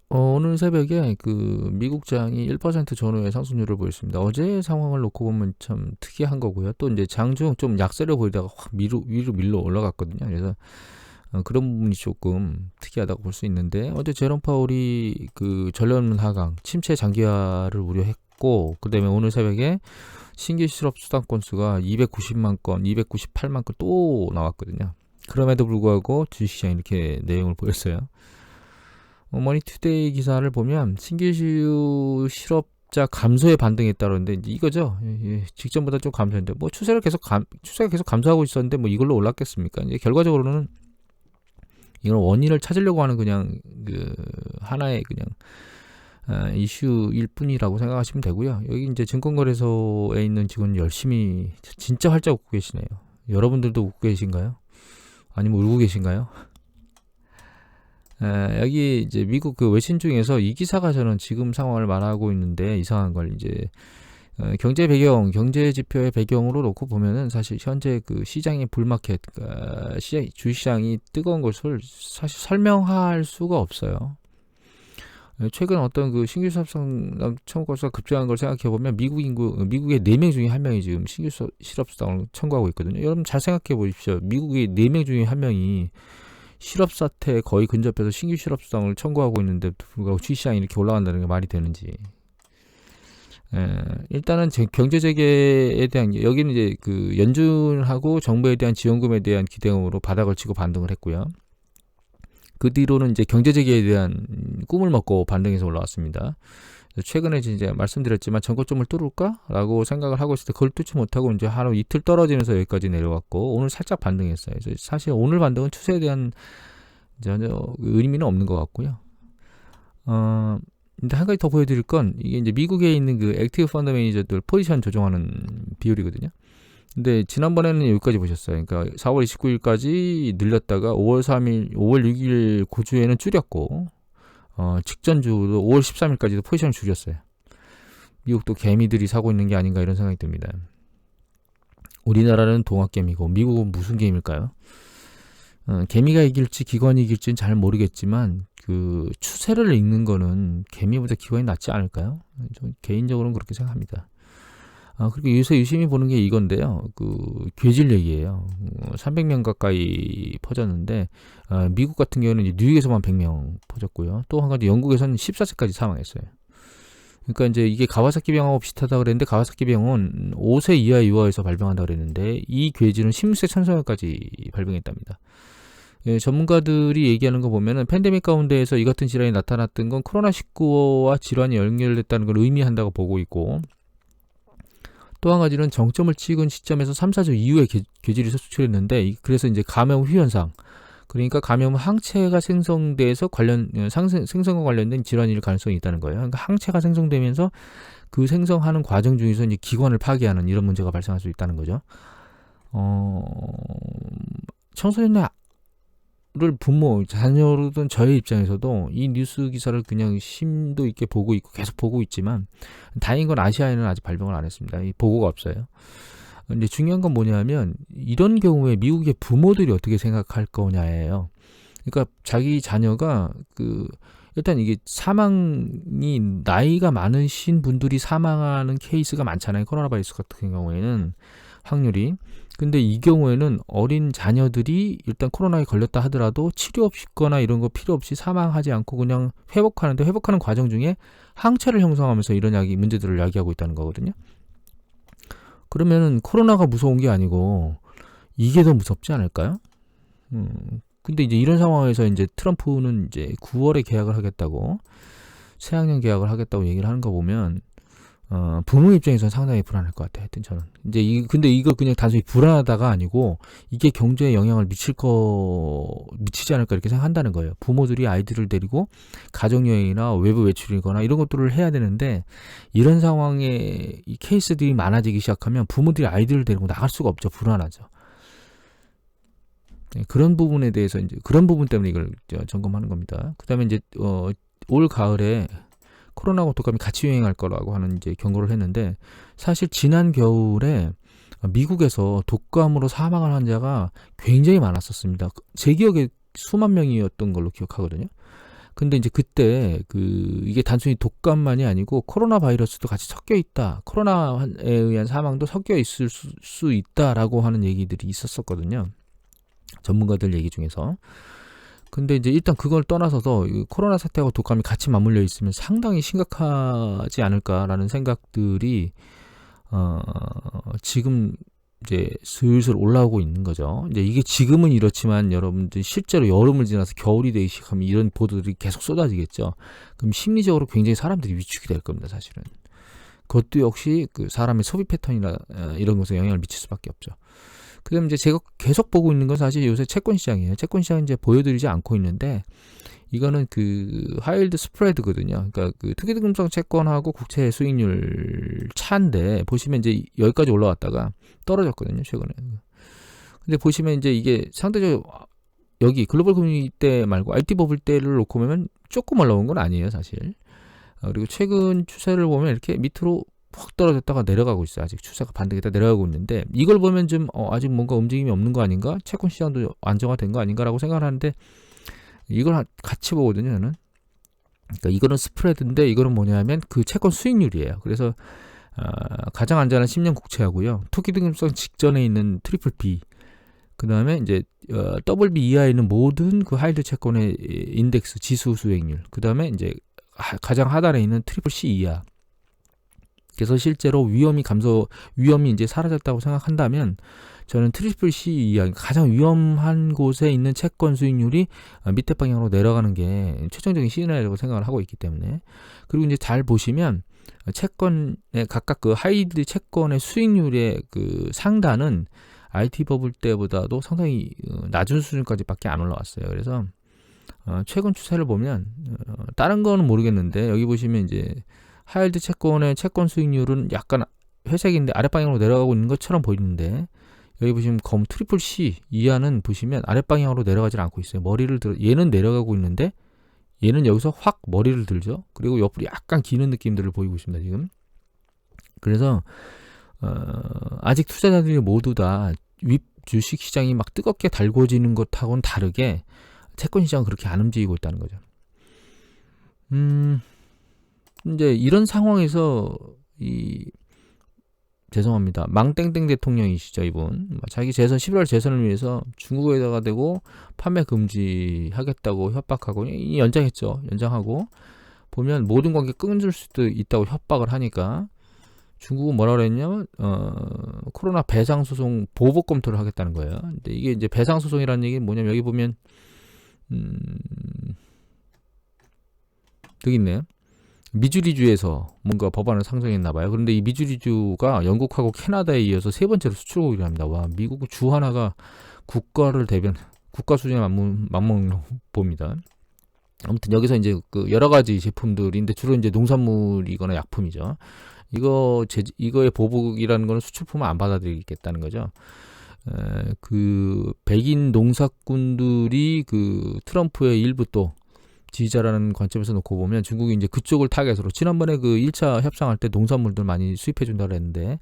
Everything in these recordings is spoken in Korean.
오늘 새벽에 그 미국장이 1% 전후의 상승률을 보였습니다. 어제 상황을 놓고 보면 참 특이한 거고요. 또 이제 장중 좀 약세를 보이다가 확 위로 밀러 올라갔거든요. 그래서 그런 부분이 조금 특이하다고 볼 수 있는데, 어제 제롬 파월이 그 전면 하강, 침체 장기화를 우려했고, 그다음에 오늘 새벽에 신규 실업 수당 건수가 290만 건, 298만 건 또 나왔거든요. 그럼에도 불구하고 주식시장 이렇게 내용을 보였어요. 머니투데이 기사를 보면 신규 실업자 감소에 반등했다는데 이제 이거죠. 직전보다 좀 감소했는데 뭐 추세가 계속 감소하고 있었는데 뭐 이걸로 올랐겠습니까? 이제 결과적으로는 이걸 원인을 찾으려고 하는 그냥 그 하나의 그냥 이슈일 뿐이라고 생각하시면 되고요. 여기 이제 증권거래소에 있는 직원 열심히 진짜 활짝 웃고 계시네요. 여러분들도 웃고 계신가요? 아니면 울고 계신가요? 여기 이제 미국 그 외신 중에서 이 기사가 저는 지금 상황을 말하고 있는데, 이상한 걸 이제 경제 배경, 경제 지표의 배경으로 놓고 보면은 사실 현재 그 시장의 불마켓, 주시장이 뜨거운 것을 사실 설명할 수가 없어요. 최근 어떤 그 신규 실업수당 청구가 급증한 걸 생각해 보면 미국의 4명 중에 1명이 지금 신규 실업수당을 청구하고 있거든요. 여러분 잘 생각해 보십시오. 미국의 4명 중에 1명이 실업 사태에 거의 근접해서 신규 실업 수당을 청구하고 있는데 불구하고 주식시장이 이렇게 올라간다는 게 말이 되는지. 일단은 경제 재개에 대한, 여기는 이제 그 연준하고 정부에 대한 지원금에 대한 기대감으로 바닥을 치고 반등을 했고요. 그 뒤로는 이제 경제 재개에 대한 꿈을 먹고 반등해서 올라왔습니다. 최근에 이제 말씀드렸지만 전고점을 뚫을까라고 생각을 하고 있을 때 그걸 뚫지 못하고 이제 하루 이틀 떨어지면서 여기까지 내려왔고, 오늘 살짝 반등했어요. 그래서 사실 오늘 반등은 추세에 대한 전혀 의미는 없는 것 같고요. 근데 한 가지 더 보여드릴 건, 이게 이제 미국에 있는 그 액티브 펀드 매니저들 포지션 조정하는 비율이거든요. 근데 지난번에는 여기까지 보셨어요. 그러니까 4월 29일까지 늘렸다가 5월 3일, 5월 6일 고주에는 줄였고, 직전 주도 5월 13일까지도 포지션을 줄였어요. 미국도 개미들이 사고 있는 게 아닌가 이런 생각이 듭니다. 우리나라는 동학개미고 미국은 무슨 개미일까요? 개미가 이길지 기관이 이길지는 잘 모르겠지만 그 추세를 읽는 거는 개미보다 기관이 낫지 않을까요? 저 개인적으로는 그렇게 생각합니다. 그리고 요새 유심히 보는 게 이건데요. 그 괴질 얘기예요. 300명 가까이 퍼졌는데, 미국 같은 경우는 이제 뉴욕에서만 100명 퍼졌고요. 또 한 가지 영국에서는 14세까지 사망했어요. 그러니까 이제 이게 가와사키 병하고 비슷하다 그랬는데, 가와사키 병은 5세 이하 유아에서 발병한다 그랬는데 이 괴질은 16세 청소년까지 발병했답니다. 전문가들이 얘기하는 거 보면은 팬데믹 가운데에서 이 같은 질환이 나타났던 건 코로나19와 질환이 연결됐다는 걸 의미한다고 보고 있고, 또 한 가지는 정점을 찍은 시점에서 3, 4주 이후에 괴질이 수출했는데, 그래서 이제 감염 후 현상, 그러니까 감염 항체가 생성돼서 생성과 관련된 질환일 가능성이 있다는 거예요. 그러니까 항체가 생성되면서 그 생성하는 과정 중에서 이제 기관을 파괴하는 이런 문제가 발생할 수 있다는 거죠. 청소년의 부모, 자녀로든 저의 입장에서도 이 뉴스 기사를 그냥 심도 있게 보고 있고 계속 보고 있지만, 다행인 건 아시아에는 아직 발병을 안 했습니다. 이 보고가 없어요. 근데 중요한 건 뭐냐면, 이런 경우에 미국의 부모들이 어떻게 생각할 거냐예요. 그러니까 자기 자녀가 일단 이게 사망이 나이가 많으신 분들이 사망하는 케이스가 많잖아요. 코로나 바이러스 같은 경우에는 확률이. 근데 이 경우에는 어린 자녀들이 일단 코로나에 걸렸다 하더라도 치료 없이거나 이런 거 필요 없이 사망하지 않고 그냥 회복하는 과정 중에 항체를 형성하면서 이런 문제들을 야기하고 있다는 거거든요. 그러면은 코로나가 무서운 게 아니고 이게 더 무섭지 않을까요? 근데 이제 이런 상황에서 이제 트럼프는 이제 9월에 계약을 하겠다고, 새학년 계약을 하겠다고 얘기를 하는 거 보면, 부모 입장에서는 상당히 불안할 것 같아요. 하여튼 저는. 이제 근데 이거 그냥 단순히 불안하다가 아니고, 이게 경제에 영향을 미치지 않을까 이렇게 생각한다는 거예요. 부모들이 아이들을 데리고 가족여행이나 외부 외출이거나 이런 것들을 해야 되는데, 이런 상황에 이 케이스들이 많아지기 시작하면 부모들이 아이들을 데리고 나갈 수가 없죠. 불안하죠. 네, 그런 부분에 대해서 이제 그런 부분 때문에 이걸 점검하는 겁니다. 그다음에 이제 올 가을에 코로나하고 독감이 같이 유행할 거라고 하는 이제 경고를 했는데, 사실 지난 겨울에 미국에서 독감으로 사망한 환자가 굉장히 많았었습니다. 제 기억에 수만 명이었던 걸로 기억하거든요. 근데 이제 그때 이게 단순히 독감만이 아니고 코로나 바이러스도 같이 섞여 있다. 코로나에 의한 사망도 섞여 있을 수 있다라고 하는 얘기들이 있었었거든요. 전문가들 얘기 중에서. 근데 이제 일단 그걸 떠나서서 이 코로나 사태하고 독감이 같이 맞물려 있으면 상당히 심각하지 않을까라는 생각들이 지금 이제 슬슬 올라오고 있는 거죠. 이제 이게 지금은 이렇지만 여러분들 실제로 여름을 지나서 겨울이 되기 시작하면 이런 보도들이 계속 쏟아지겠죠. 그럼 심리적으로 굉장히 사람들이 위축이 될 겁니다, 사실은. 그것도 역시 그 사람의 소비 패턴이나 이런 것에 영향을 미칠 수밖에 없죠. 그다음 이제 제가 계속 보고 있는 건 사실 요새 채권 시장이에요. 채권 시장 이제 보여드리지 않고 있는데 이거는 그 하이힐드 스프레드거든요. 그러니까 그 특이등급성 채권하고 국채 수익률 차인데 보시면 이제 여기까지 올라왔다가 떨어졌거든요, 최근에. 근데 보시면 이제 이게 상대적으로 여기 글로벌 금융위 때 말고 IT 버블 때를 놓고 보면 조금 올라온 건 아니에요, 사실. 그리고 최근 추세를 보면 이렇게 밑으로 확 떨어졌다가 내려가고 있어요. 아직 추세가 반등했다 내려가고 있는데 이걸 보면 좀 아직 뭔가 움직임이 없는 거 아닌가? 채권 시장도 안정화된 거 아닌가라고 생각을 하는데 이걸 같이 보거든요, 저는. 그러니까 이거는 스프레드인데 이거는 뭐냐면 그 채권 수익률이에요. 그래서 가장 안전한 10년 국채하고요. 투기 등급성 직전에 있는 트리플 B, 그 다음에 이제 더블 B 이하에 있는 모든 그 하이드 채권의 인덱스 지수 수익률, 그 다음에 이제 가장 하단에 있는 트리플 C 이하. 그래서 실제로 위험이 이제 사라졌다고 생각한다면 저는 트리플 C 이하, 가장 위험한 곳에 있는 채권 수익률이 밑에 방향으로 내려가는 게 최종적인 시그널이라고 생각을 하고 있기 때문에. 그리고 이제 잘 보시면 채권의 각각 그 하이드 채권의 수익률의 그 상단은 IT 버블 때보다도 상당히 낮은 수준까지밖에 안 올라왔어요. 그래서 최근 추세를 보면 다른 거는 모르겠는데 여기 보시면 이제 하이힐드 채권의 채권 수익률은 약간 회색인데 아랫방향으로 내려가고 있는 것처럼 보이는데 여기 보시면 트리플 C 이하는 보시면 아랫방향으로 내려가지 않고 있어요. 얘는 내려가고 있는데 얘는 여기서 확 머리를 들죠. 그리고 옆으로 약간 기는 느낌들을 보이고 있습니다, 지금. 그래서 아직 투자자들이 모두 다 주식 시장이 막 뜨겁게 달궈지는 것하고는 다르게 채권 시장은 그렇게 안 움직이고 있다는 거죠. 이제 이런 상황에서 죄송합니다. 망땡땡 대통령이시죠, 이분. 자기 11월 재선을 위해서 중국에다가 대고 판매 금지하겠다고 협박하고 연장했죠. 연장하고 보면 모든 관계 끊을 수도 있다고 협박을 하니까 중국은 뭐라 그랬냐면 코로나 배상 소송 보복 검토를 하겠다는 거예요. 근데 이게 이제 배상 소송이라는 얘기는 뭐냐면 여기 보면 여기 있네요. 미주리주에서 뭔가 법안을 상정했나 봐요. 그런데 이 미주리주가 영국하고 캐나다에 이어서 세 번째로 수출국이랍니다. 와, 미국 주 하나가 국가 수준에 맞먹는 봅니다. 아무튼 여기서 이제 그 여러 가지 제품들인데 주로 이제 농산물이거나 약품이죠. 이거의 보복이라는 거는 수출품을 안 받아들이겠다는 거죠. 그 백인 농사꾼들이 그 트럼프의 일부 또 지지자라는 관점에서 놓고 보면 중국이 이제 그쪽을 타겟으로 지난번에 그 1차 협상할 때 농산물들 많이 수입해 준다고 했는데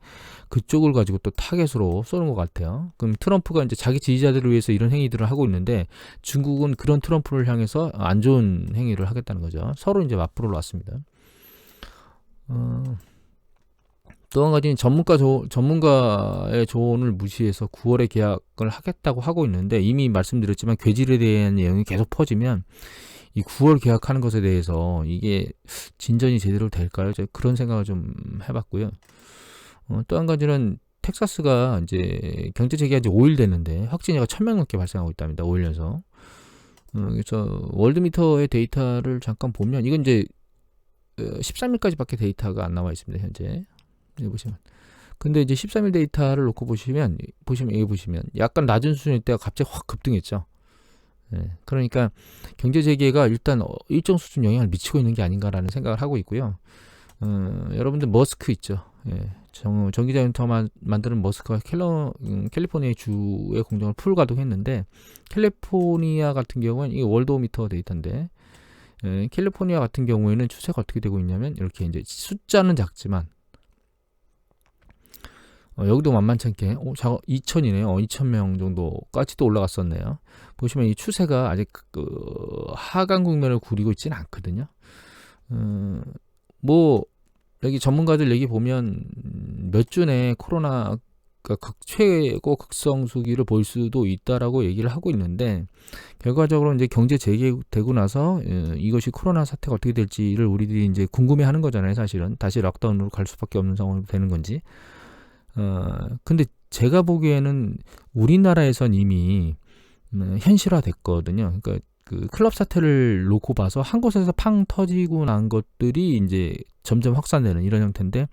그쪽을 가지고 또 타겟으로 쏘는 것 같아요. 그럼 트럼프가 이제 자기 지지자들을 위해서 이런 행위들을 하고 있는데 중국은 그런 트럼프를 향해서 안 좋은 행위를 하겠다는 거죠. 서로 이제 맞불을 놨습니다. 또 한 가지는 전문가의 조언을 무시해서 9월에 계약을 하겠다고 하고 있는데 이미 말씀드렸지만 괴질에 대한 내용이 계속 퍼지면 이 9월 계약하는 것에 대해서 이게 진전이 제대로 될까요? 그런 생각을 좀 해봤고요. 또 한 가지는 텍사스가 이제 경제 재개한 지 5일 됐는데 확진자가 1000명 넘게 발생하고 있답니다. 5일 연속. 그래서 월드미터의 데이터를 잠깐 보면 이건 이제 13일까지밖에 데이터가 안 나와 있습니다. 현재. 여기 보시면. 근데 이제 13일 데이터를 놓고 보시면 여기 보시면 약간 낮은 수준일 때가 갑자기 확 급등했죠. 네, 그러니까 경제 재개가 일단 일정 수준 영향을 미치고 있는 게 아닌가라는 생각을 하고 있고요. 여러분들 머스크 있죠. 예, 전기자동차 만드는 머스크가 캘리포니아 주의 공장을 풀 가동했는데 캘리포니아 같은 경우는 이게 월드오미터 데이터인데 캘리포니아 같은 경우에는 추세가 어떻게 되고 있냐면 이렇게 이제 숫자는 작지만 여기도 만만찮게 2천이네요. 2,000명 정도까지도 올라갔었네요. 보시면 이 추세가 아직 하강 국면을 구리고 있지는 않거든요. 뭐 여기 전문가들 얘기 보면 몇 주 내에 코로나가 최고 극성수기를 볼 수도 있다라고 얘기를 하고 있는데, 결과적으로 이제 경제 재개되고 나서 이것이 코로나 사태가 어떻게 될지를 우리들이 이제 궁금해하는 거잖아요. 사실은 다시 락다운으로 갈 수밖에 없는 상황이 되는 건지. 근데 제가 보기에는 우리나라에선 이미 현실화됐거든요. 그러니까 그 클럽 사태를 놓고 봐서 한 곳에서 팡 터지고 난 것들이 이제 점점 확산되는 이런 형태인데,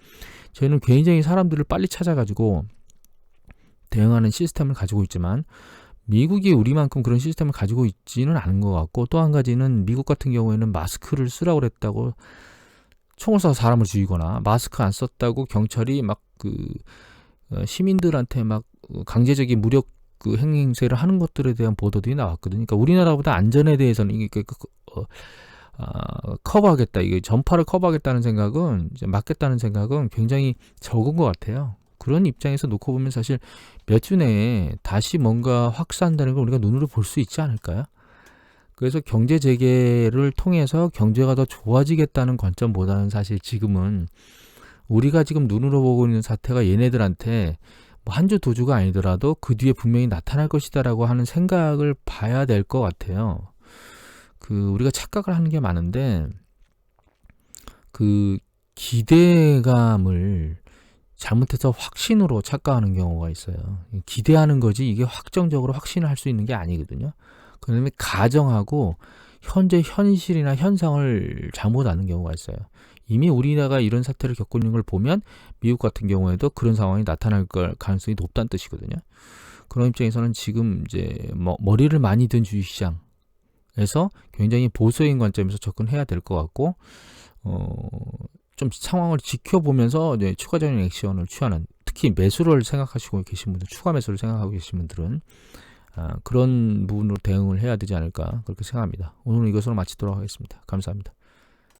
저희는 굉장히 사람들을 빨리 찾아가지고 대응하는 시스템을 가지고 있지만 미국이 우리만큼 그런 시스템을 가지고 있지는 않은 것 같고, 또 한 가지는 미국 같은 경우에는 마스크를 쓰라고 그랬다고 총을 쏴서 사람을 죽이거나, 마스크 안 썼다고 경찰이 막 시민들한테 막 강제적인 무력 행세를 하는 것들에 대한 보도들이 나왔거든요. 그러니까 우리나라보다 안전에 대해서는 이게 커버하겠다, 이게 전파를 커버하겠다는 생각은, 이제 막겠다는 생각은 굉장히 적은 것 같아요. 그런 입장에서 놓고 보면 사실 몇 주 내에 다시 뭔가 확산되는 걸 우리가 눈으로 볼 수 있지 않을까요? 그래서 경제 재개를 통해서 경제가 더 좋아지겠다는 관점보다는 사실 지금은 우리가 지금 눈으로 보고 있는 사태가 얘네들한테 뭐 한 주, 두 주가 아니더라도 그 뒤에 분명히 나타날 것이다라고 하는 생각을 봐야 될 것 같아요. 우리가 착각을 하는 게 많은데, 기대감을 잘못해서 확신으로 착각하는 경우가 있어요. 기대하는 거지 이게 확정적으로 확신을 할 수 있는 게 아니거든요. 그다음에 가정하고 현재 현실이나 현상을 잘못 아는 경우가 있어요. 이미 우리나라가 이런 사태를 겪고 있는 걸 보면 미국 같은 경우에도 그런 상황이 나타날 가능성이 높다는 뜻이거든요. 그런 입장에서는 지금 이제 머리를 많이 든 주식시장에서 굉장히 보수적인 관점에서 접근해야 될 것 같고, 좀 상황을 지켜보면서 이제 추가적인 액션을 취하는, 특히 매수를 생각하시고 계신 분들, 추가 매수를 생각하고 계신 분들은 그런 부분으로 대응을 해야 되지 않을까 그렇게 생각합니다. 오늘은 이것으로 마치도록 하겠습니다. 감사합니다.